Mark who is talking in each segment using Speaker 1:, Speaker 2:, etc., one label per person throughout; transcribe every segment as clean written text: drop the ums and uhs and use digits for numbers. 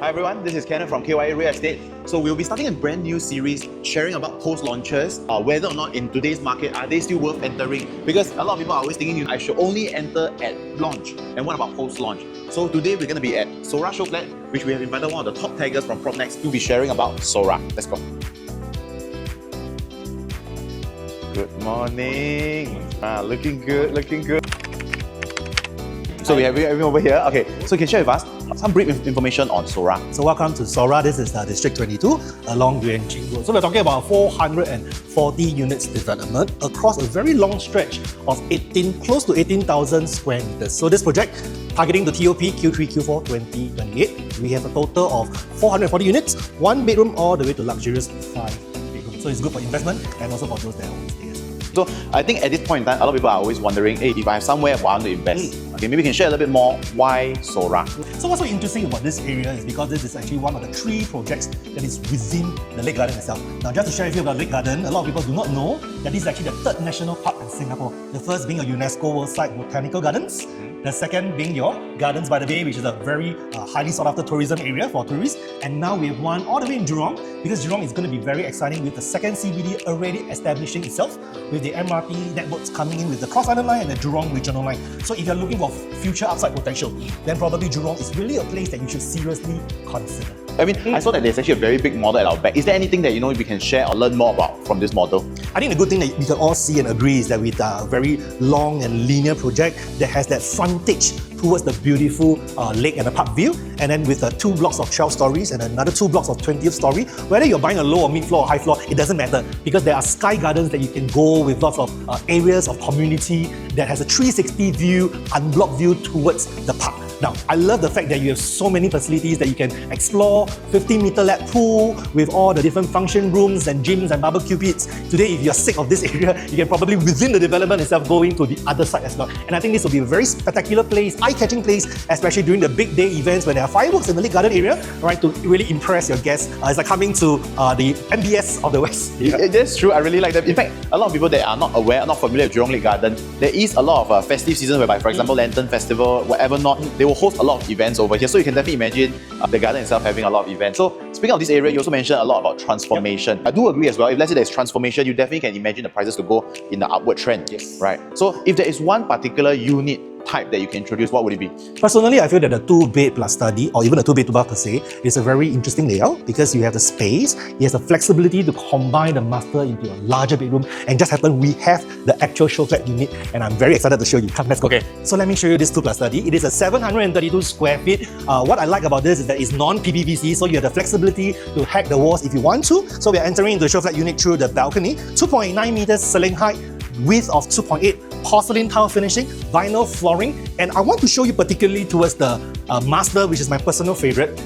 Speaker 1: Hi everyone, this is Kenneth from KYA Real Estate. So we'll be starting a brand new series sharing about post-launches, whether or not in today's market, are they still worth entering? Because a lot of people are always thinking, I should only enter at launch. And what about post-launch? So today we're going to be at SORA Show Flat, which we have invited one of the top taggers from PropNext to be sharing about SORA. Let's go. Good morning. Looking good, looking good. So we have everyone over here. Okay, so you can share with us some brief information on SORA.
Speaker 2: So welcome to SORA. This is District 22 along Yuan-Jing Road. So we're talking about 440 units development across a very long stretch of close to 18,000 square meters. So this project targeting the TOP Q3, Q4 2028. We have a total of 440 units, 1 bedroom all the way to luxurious 5 bedrooms. So it's good for investment and also for those that always stay as well.
Speaker 1: So I think at this point in time, a lot of people are always wondering, hey, if I have somewhere I want to invest, okay, maybe you can share a little bit more why SORA.
Speaker 2: So what's so interesting about this area is because this is actually one of the 3 projects that is within the Lake Garden itself. Now just to share with you about Lake Garden, a lot of people do not know that this is actually the 3rd national park in Singapore. The first being a UNESCO World Site Botanical Gardens. The second being your Gardens by the Bay, which is a very highly sought after tourism area for tourists. And now we have one all the way in Jurong, because Jurong is going to be very exciting with the second CBD already establishing itself, with the MRT networks coming in with the Cross Island Line and the Jurong Regional Line. So if you're looking for future upside potential, then probably Jurong is really a place that you should seriously consider.
Speaker 1: I mean, I saw that there's actually a very big model at our back. Is there anything that we can share or learn more about from this model?
Speaker 2: I think the good thing that we can all see and agree is that with a very long and linear project that has that frontage towards the beautiful lake and the park view, and then with 2 blocks of 12 stories and another 2 blocks of 20th story, whether you're buying a low or mid floor or high floor, it doesn't matter, because there are sky gardens that you can go with lots of areas of community that has a 360 view, unblocked view towards the park. Now, I love the fact that you have so many facilities that you can explore, 50-meter lap pool with all the different function rooms and gyms and barbecue pits. Today, if you're sick of this area, you can probably within the development itself go into the other side as well. And I think this will be a very spectacular place, eye-catching place, especially during the big day events when there are fireworks in the Lake Garden area, right, to really impress your guests. It's like coming to the MBS of the West.
Speaker 1: Yeah. That's true, I really like that. In fact, a lot of people that are not aware, not familiar with Jurong Lake Garden, there is a lot of festive seasons whereby, for example, Lantern Festival, whatever not, they will host a lot of events over here. So you can definitely imagine the garden itself having a lot of events. So speaking of this area, you also mentioned a lot about transformation. Yep. I do agree as well. If let's say there's transformation, you definitely can imagine the prices to go in the upward trend.
Speaker 2: Yes.
Speaker 1: Right? So if there is one particular unit type that you can introduce, what would it be?
Speaker 2: Personally, I feel that the 2-bed plus study, or even a 2-bed 2-bath per se, is a very interesting layout because you have the space, it has the flexibility to combine the master into a larger bedroom, and just happen we have the actual show flat unit, and I'm very excited to show you. Come, let's go. Okay. So let me show you this 2 plus study. It is a 732 square feet. What I like about this is that it's non-PPVC, so you have the flexibility to hack the walls if you want to. So we are entering into the show flat unit through the balcony, 2.9 meters ceiling height, width of 2.8, porcelain tile finishing, vinyl flooring, and I want to show you particularly towards the master, which is my personal favorite.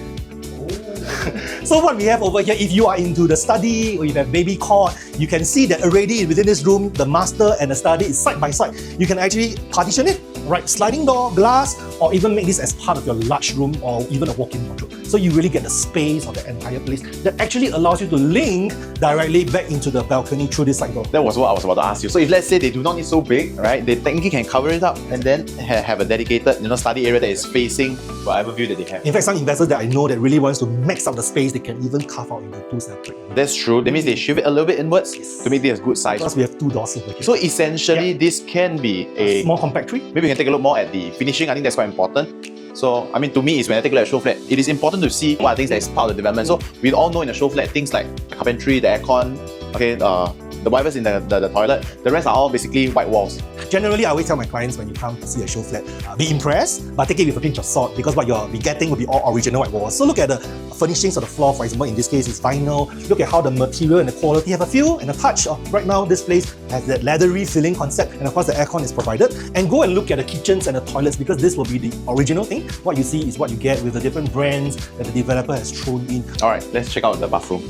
Speaker 2: So what we have over here, if you are into the study or you have baby cot, you can see that already within this room, the master and the study is side by side. You can actually partition it, right? Sliding door, glass, or even make this as part of your large room or even a walk-in wardrobe. So you really get the space of the entire place that actually allows you to link directly back into the balcony through this side door.
Speaker 1: That was what I was about to ask you. So if let's say they do not need so big, right? They technically can cover it up and then have a dedicated, study area that is facing whatever view that they have.
Speaker 2: In fact, some investors that I know that really wants to max out the space, they can even carve out into 2 separate rooms.
Speaker 1: That's true. That means they shift it a little bit inwards to make this a good size.
Speaker 2: Plus we have 2 doors over here.
Speaker 1: So essentially, this can be a
Speaker 2: small compact tree.
Speaker 1: Maybe we can take a look more at the finishing. I think that's quite important. So, I mean, to me, is when I take a look at a show flat, it is important to see what are things that is part of the development. So, we all know in a show flat, things like the carpentry, the aircon, okay, the wipers in the toilet, the rest are all basically white walls.
Speaker 2: Generally, I always tell my clients when you come to see a show flat, be impressed, but take it with a pinch of salt because what you'll be getting will be all original white walls. So look at the furnishings of the floor, for example, in this case, it's vinyl. Look at how the material and the quality have a feel and a touch. Right now, this place has that leathery feeling concept, and of course, the aircon is provided. And go and look at the kitchens and the toilets because this will be the original thing. What you see is what you get with the different brands that the developer has thrown in.
Speaker 1: All right, let's check out the bathroom.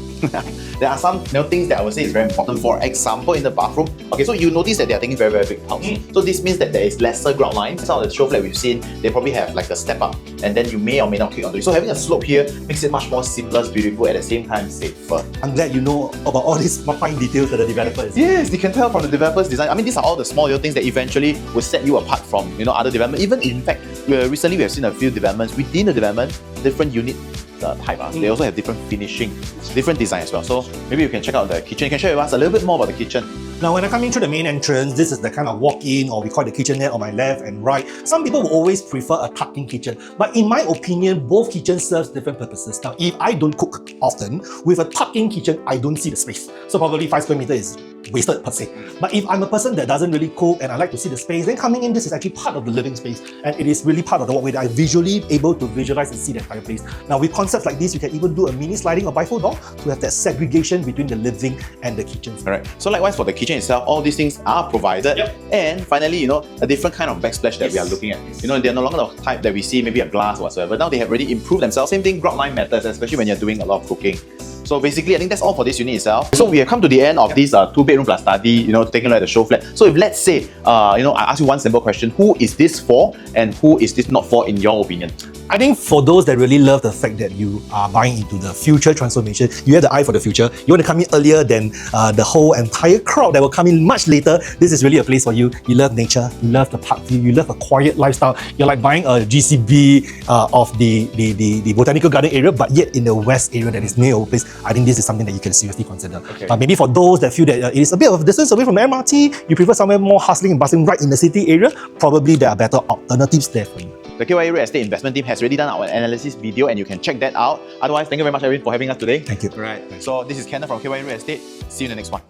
Speaker 1: There are some things that I would say is very important. For example, in the bathroom, okay, so you notice that they are taking very, very big tiles. So this means that there is lesser ground line. Some of the show flat we've seen, they probably have like a step up, and then you may or may not click onto it. So having a slope here makes it much more seamless, beautiful, at the same time safer.
Speaker 2: I'm glad you know about all these fine details that the developer is.
Speaker 1: Yes, you can tell from the developer's design. I mean, these are all the small little things that eventually will set you apart from other development. Even in fact, recently we have seen a few developments within the development, different unit type, they also have different finishing, different design as well. So maybe you can check out the kitchen. You can share with us a little bit more about the kitchen.
Speaker 2: Now, when I come in through the main entrance, this is the kind of walk-in, or we call it the kitchenette on my left and right. Some people will always prefer a tucked-in kitchen, but in my opinion, both kitchens serve different purposes. Now, if I don't cook often, with a tucked-in kitchen, I don't see the space. So probably 5 square meters is wasted per se. But if I'm a person that doesn't really cook and I like to see the space, then coming in, this is actually part of the living space, and it is really part of the walkway that I'm visually able to visualize and see the entire place. Now, with concepts like this, you can even do a mini sliding or bifold door to have that segregation between the living and the kitchen.
Speaker 1: Alright, so likewise for the kitchen itself, all these things are provided. And finally, a different kind of backsplash that we are looking at. They're no longer the type that we see, maybe a glass or whatsoever. Now they have already improved themselves. Same thing, grout line matters, especially when you're doing a lot of cooking. So basically, I think that's all for this unit itself. So we have come to the end of this 2-bedroom plus study, taking a look at the show flat. So if let's say, I ask you one simple question, who is this for and who is this not for in your opinion?
Speaker 2: I think for those that really love the fact that you are buying into the future transformation, you have the eye for the future, you want to come in earlier than the whole entire crowd that will come in much later, this is really a place for you. You love nature, you love the park view, you love a quiet lifestyle. You're like buying a GCB of the botanical garden area, but yet in the west area that is near your place. I think this is something that you can seriously consider. But maybe for those that feel that it is a bit of a distance away from the MRT, you prefer somewhere more hustling and bustling right in the city area, probably there are better alternatives there for you.
Speaker 1: The KYE Real Estate Investment Team has already done our analysis video and you can check that out. Otherwise, thank you very much, Irene, for having us today.
Speaker 2: Thank you.
Speaker 1: Right. So this is Kenneth from KYE Real Estate. See you in the next one.